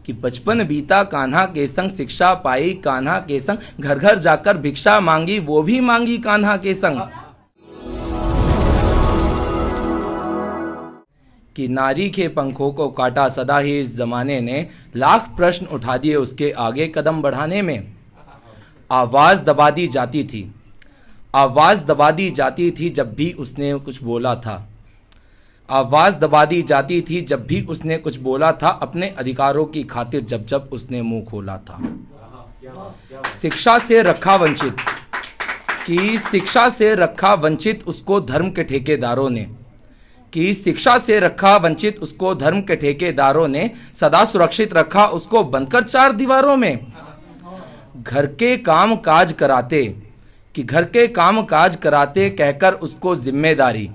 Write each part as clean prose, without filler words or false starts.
कि बचपन बीता कान्हा के संग, शिक्षा पाई कान्हा के संग, घर घर जाकर भिक्षा मांगी वो भी मांगी कान्हा के संग। कि नारी के पंखों को काटा सदा ही इस जमाने ने, लाख प्रश्न उठा दिए उसके आगे कदम बढ़ाने में। आवाज दबा दी जाती थी, आवाज दबा दी जाती थी जब भी उसने कुछ बोला था, आवाज दबा दी जाती थी जब भी उसने कुछ बोला था, अपने अधिकारों की खातिर जब जब उसने मुंह खोला था। शिक्षा से रखा वंचित, कि शिक्षा से रखा वंचित उसको धर्म के ठेकेदारों ने, कि शिक्षा से रखा वंचित उसको धर्म के ठेकेदारों ने, सदा सुरक्षित रखा उसको बंदकर चार दीवारों में। घर के काम काज कराते, कि घर के काम काज कराते कहकर उसको जिम्मेदारी,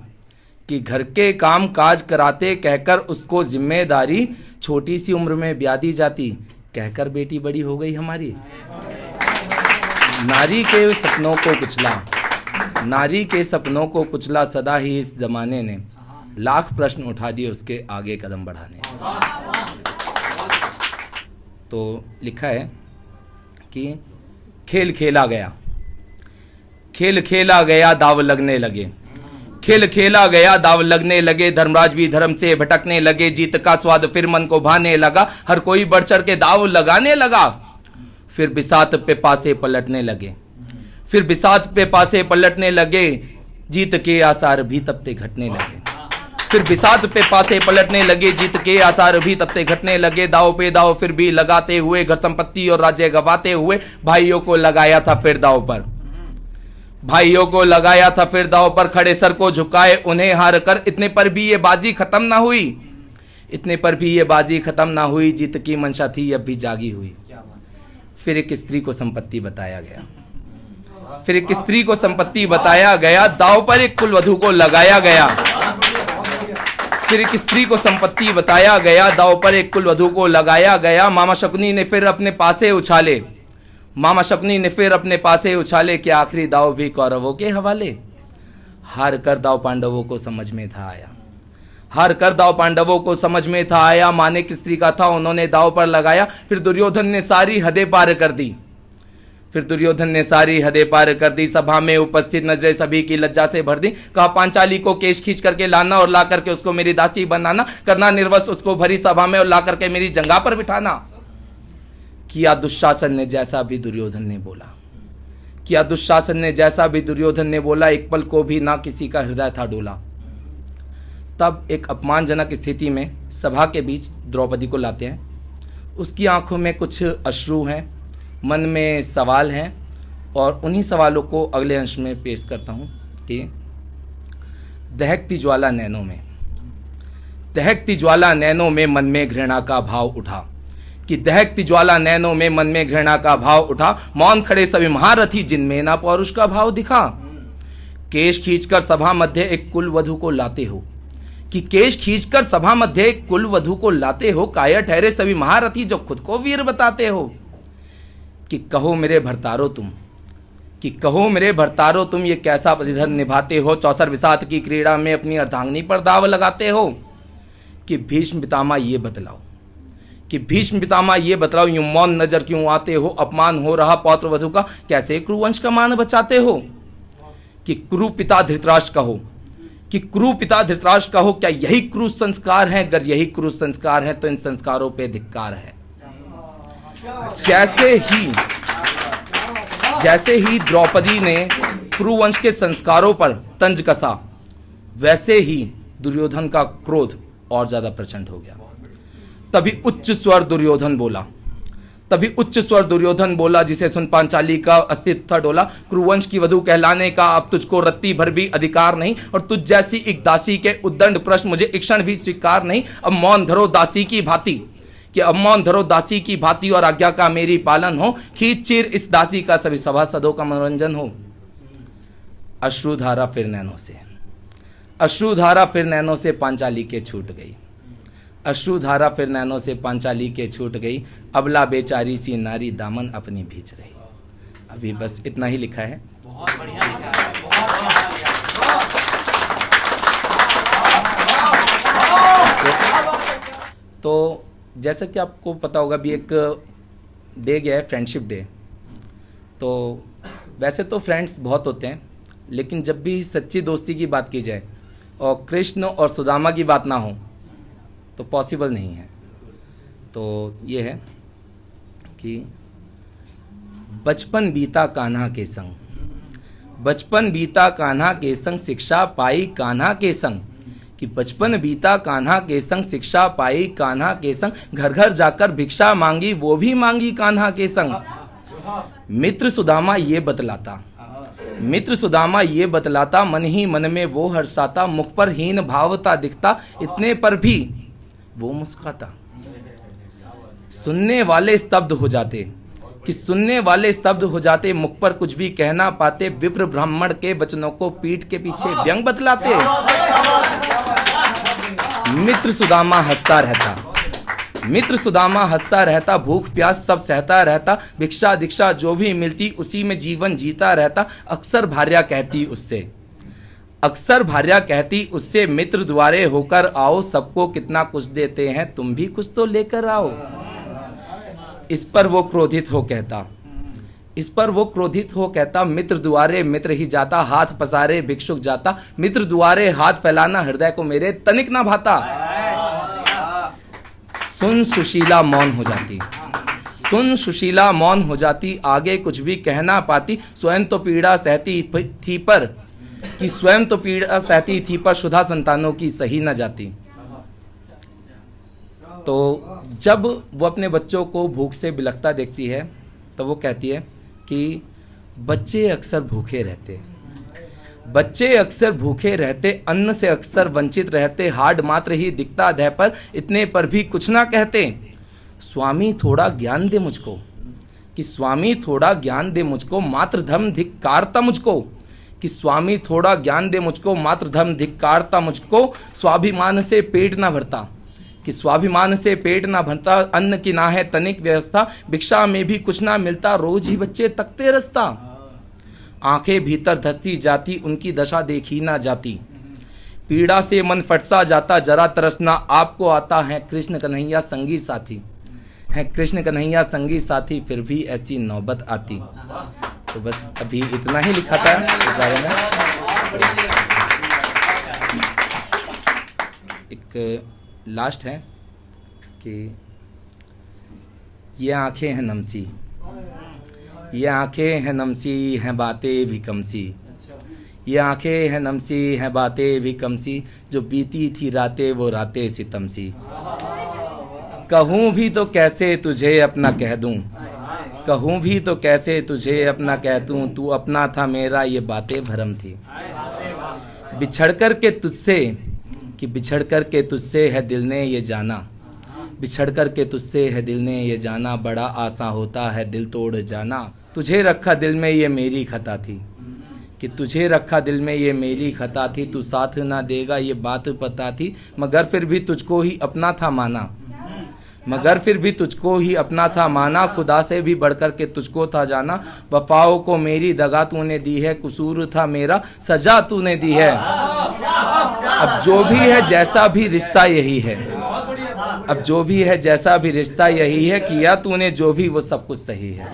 कि घर के काम काज कराते कहकर उसको जिम्मेदारी, छोटी सी उम्र में ब्याह दी जाती कहकर बेटी बड़ी हो गई हमारी। नारी के सपनों को कुचला, नारी के सपनों को कुचला सदा ही इस जमाने ने, लाख प्रश्न उठा दिए उसके आगे कदम बढ़ाने। तो लिखा है कि खेल खेला गया, खेल खेला गया दाव लगने लगे, खेल खेला गया दाव लगने लगे, धर्मराज भी धर्म से भटकने लगे, जीत का स्वाद फिर मन को भाने लगा, हर कोई बढ़ चढ़ के दाव लगाने लगा। फिर बिसात पे पासे पलटने लगे, फिर बिसात पे पासे पलटने लगे, जीत के आसार भी तबते घटने लगे। फिर बिसात पे पासे पलटने लगे, जीत के आसार भी तबते घटने लगे, दाव पे दाव फिर भी लगाते हुए, घर संपत्ति और राज्य गवाते हुए, भाइयों को लगाया था फिर दाव पर, भाइयों को लगाया था फिर दाव पर, खड़े सर को झुकाए उन्हें हार कर, इतने पर भी ये बाजी खत्म ना हुई, इतने पर भी ये बाजी खत्म ना हुई, जीत की मंशा थी अब भी जागी हुई। फिर एक स्त्री को संपत्ति बताया गया, फिर एक स्त्री को संपत्ति बताया गया, दाव पर एक कुलवधू को लगाया गया, फिर एक स्त्री को संपत्ति बताया गया, दाव पर एक कुलवधू को लगाया गया। मामा शकुनी ने फिर अपने पासे उछाले, मामा शकुनी ने फिर अपने पासे उछाले, कि आखिरी दाव भी कौरवों के हवाले। हार कर दाव पांडवों को समझ में था आया, हार कर दाव पांडवों को समझ में था आया, माने की स्त्री का था उन्होंने दाव पर लगाया। फिर दुर्योधन ने सारी हदें पार कर दी, फिर दुर्योधन ने सारी हदें पार कर दी, सभा में उपस्थित नजरें सभी की लज्जा से भर दी। कहा पांचाली को केश खींच करके लाना और ला करके उसको मेरी दासी बनाना, करना निर्वस उसको भरी सभा में और ला करके मेरी जंगा पर बिठाना। किया दुशासन ने जैसा भी दुर्योधन ने बोला, किया दुशासन ने जैसा भी दुर्योधन ने बोला, एक पल को भी ना किसी का हृदय था डोला। तब एक अपमानजनक स्थिति में सभा के बीच द्रौपदी को लाते हैं, उसकी आंखों में कुछ अश्रु हैं, मन में सवाल हैं, और उन्हीं सवालों को अगले अंश में पेश करता हूँ कि दहकती ज्वाला नैनों में, दहकती ज्वाला नैनों में मन में घृणा का भाव उठा, कि दहकती ज्वाला नैनों में मन में घृणा का भाव उठा, मौन खड़े सभी महारथी जिनमें ना पौरुष का भाव दिखा। केश खींचकर सभा मध्य एक कुलवधू को लाते हो, कि केश खींचकर सभा मध्य एक कुलवधू को लाते हो, कायर ठहरे सभी महारथी जो खुद को वीर बताते हो। कि कहो मेरे भरतारो तुम, कि कहो मेरे भरतारो तुम ये कैसा प्रतिधर्म निभाते हो, चौसर विसात की क्रीड़ा में अपनी अर्धांगिनी पर दाव लगाते हो। कि भीष्म पितामह ये बतलाओ, कि भीष्म पितामह ये बतलाओ, यूं मौन नजर क्यों आते हो, अपमान हो रहा पौत्र वधु का कैसे कुरुवंश का मान बचाते हो। कि कुरु पिता धृतराष्ट्र कहो, कि कुरु पिता धृतराष्ट्र कहो, क्या यही क्रूर संस्कार हैं? अगर यही क्रूर संस्कार हैं तो इन संस्कारों पे धिक्कार है। जैसे ही द्रौपदी ने कुरुवंश के संस्कारों पर तंज कसा, वैसे ही दुर्योधन का क्रोध और ज्यादा प्रचंड हो गया। तभी उच्च स्वर दुर्योधन बोला, तभी उच्च स्वर दुर्योधन बोला, जिसे सुन पांचाली का अस्तित्व डोला। कुरुवंश की वधू कहलाने का अब तुझको रत्ती भर भी अधिकार नहीं, और तुझ जैसी एक दासी के उद्दंड प्रश्न मुझे एक क्षण भी स्वीकार नहीं। अब मौन धरो दासी की भांति, कि अब मौन धरो दासी की भांति, और आज्ञा का मेरी पालन हो, खींच चीर इस दासी का सभी सभासदों का मनोरंजन हो। अश्रुधारा फिर नैनों से, अश्रुधारा फिर नैनों से पांचाली के छूट गई, अश्रुधारा फिर नैनों से पांचाली के छूट गई। अबला बेचारी सी नारी दामन अपनी भींच रही। अभी बस इतना ही लिखा है। बहुत बढ़िया लिखा है, बहुत तो जैसा कि आपको पता होगा भी एक डे गया है फ्रेंडशिप डे। तो वैसे तो फ्रेंड्स बहुत होते हैं, लेकिन जब भी सच्ची दोस्ती की बात की जाए और कृष्ण और सुदामा की बात ना हो तो पॉसिबल नहीं है। तो ये है कि बचपन बीता कान्हा के संग, बचपन बीता कान्हा के संग, शिक्षा पाई कान्हा के संग, कि बचपन बीता कान्हा के संग, शिक्षा पाई कान्हा के संग, घर घर जाकर भिक्षा मांगी वो भी मांगी कान्हा के संग। मित्र सुदामा ये बतलाता, मित्र सुदामा ये बतलाता, मन ही मन में वो हर्षाता, मुख पर हीन भावता दिखता, इतने पर भी वो मुस्काता। सुनने वाले स्तब्ध हो जाते, कि सुनने वाले स्तब्ध हो जाते, मुख पर कुछ भी कहना पाते, विप्र ब्राह्मण के वचनों को पीठ के पीछे व्यंग बतलाते। मित्र सुदामा हंसता रहता, मित्र सुदामा हंसता रहता, भूख प्यास सब सहता रहता, भिक्षा दीक्षा जो भी मिलती उसी में जीवन जीता रहता। अक्सर भार्या कहती उससे, अक्सर भार्या कहती उससे, मित्र द्वारे होकर आओ, सबको कितना कुछ देते हैं, तुम भी कुछ तो लेकर आओ। इस पर वो क्रोधित हो कहता, इस पर वो क्रोधित हो कहता, मित्र दुआरे मित्र ही जाता, हाथ पसारे भिक्षुक जाता, मित्र दुआरे हाथ फैलाना हृदय को मेरे तनिक ना भाता। सुन सुशीला मौन हो जाती, सुन सुशीला मौन हो जाती, आगे कुछ भी कहना पाती, स्वयं तो पीड़ा सहती थी पर, कि स्वयं तो पीड़ा सहती थी पर सुधा संतानों की सही न जाती। तो जब वो अपने बच्चों को भूख से बिलखता देखती है तो वो कहती है कि बच्चे अक्सर भूखे रहते, बच्चे अक्सर भूखे रहते, अन्न से अक्सर वंचित रहते, हाड मात्र ही दिखता देह पर, इतने पर भी कुछ ना कहते। स्वामी थोड़ा ज्ञान दे मुझको, कि स्वामी थोड़ा ज्ञान दे मुझको, मात्र धर्म धिक्कारता मुझको, कि स्वामी थोड़ा ज्ञान दे मुझको, मात्र धर्म धिक्कारता मुझको। स्वाभिमान से पेट ना भरता, कि स्वाभिमान से पेट ना भरता, अन्न की ना है तनिक व्यवस्था, भिक्षा में भी कुछ ना मिलता, रोज ही बच्चे तकते रस्ता। आंखें भीतर धसती जाती, उनकी दशा देखी ना जाती, पीड़ा से मन फटसा जाता, जरा तरसना आपको आता, है कृष्ण कन्हैया संगी साथी, है कृष्ण कन्हैया संगी साथी, फिर भी ऐसी नौबत आती। तो बस अभी इतना ही लिखा था इस बारे में। एक लास्ट है कि ये आंखें हैं नमसी, ये आंखें हैं नमसी, हैं बातें भी कमसी, ये आंखें हैं नमसी, हैं बातें भी कमसी, जो बीती थी रातें वो रातें सितमसी। कहूँ भी तो कैसे तुझे अपना कह दूँ, कहूँ भी तो कैसे तुझे अपना कह दूँ, तू अपना था मेरा ये बातें भरम थी। बिछड़ कर के तुझसे, कि बिछड़ कर के तुझसे है दिल ने ये जाना, बिछड़ कर के तुझसे है दिल ने ये जाना, बड़ा आसान होता है दिल तोड़ जाना। तुझे रखा दिल में ये मेरी खता थी, कि तुझे रखा दिल में ये मेरी खता थी, तू साथ ना देगा ये बात पता थी, मगर फिर भी तुझको ही अपना था माना, मगर फिर भी तुझको ही अपना था माना, खुदा से भी बढ़कर के तुझको था जाना। वफाओं को मेरी दगा तूने दी है, कसूर था मेरा सजा तूने दी है। अब जो भी है जैसा भी रिश्ता यही है, अब जो भी है जैसा भी रिश्ता यही है, किया तूने जो भी वो सब कुछ सही है।